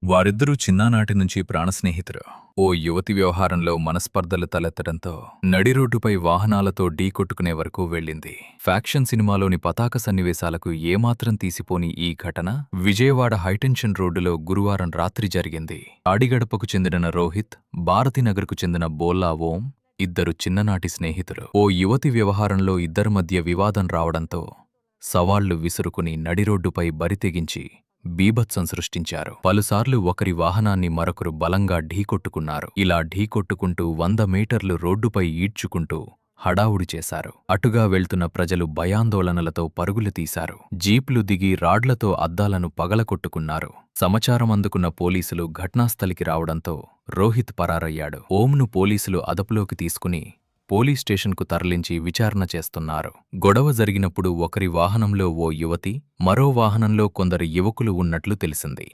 వారిద్దరూ చిన్నానాటి నుంచి ప్రాణస్నేహితులు. ఓ యువతి వ్యవహారంలో మనస్పర్ధలు తలెత్తడంతో నడిరోడ్డుపై వాహనాలతో ఢీకొట్టుకునే వరకు వెళ్ళింది. ఫ్యాక్షన్ సినిమాలోని పతాక సన్నివేశాలకు ఏమాత్రం తీసిపోని ఈ ఘటన విజయవాడ హైటెన్షన్ రోడ్డులో గురువారం రాత్రి జరిగింది. ఆడిగడపకు చెందిన రోహిత్, భారతీనగర్కు చెందిన బోల్లా ఓం ఇద్దరు చిన్ననాటి స్నేహితులు. ఓ యువతి వ్యవహారంలో ఇద్దరి మధ్య వివాదం రావడంతో సవాళ్లు విసురుకుని నడిరోడ్డుపై బరితెగించి బీభత్సం సృష్టించారు. పలుసార్లు ఒకరి వాహనాన్ని మరొకరు బలంగా ఢీకొట్టుకున్నారు. ఇలా ఢీకొట్టుకుంటూ 100 మీటర్లు రోడ్డుపై ఈడ్చుకుంటూ హడావుడి చేశారు. అటుగా వెళ్తున్న ప్రజలు భయాందోళనలతో పరుగులు తీశారు. జీప్లు దిగి రాడ్లతో అద్దాలను పగలకొట్టుకున్నారు. సమాచారం అందుకున్న పోలీసులు ఘటనాస్థలికి రావడంతో రోహిత్ పరారయ్యాడు. ఓంను పోలీసులు అదుపులోకి తీసుకుని పోలీస్ స్టేషన్కు తరలించి విచారణ చేస్తున్నారు. గొడవ జరిగినప్పుడు ఒకరి వాహనంలో ఓ యువతి, మరో వాహనంలో కొందరు యువకులు ఉన్నట్లు తెలిసింది.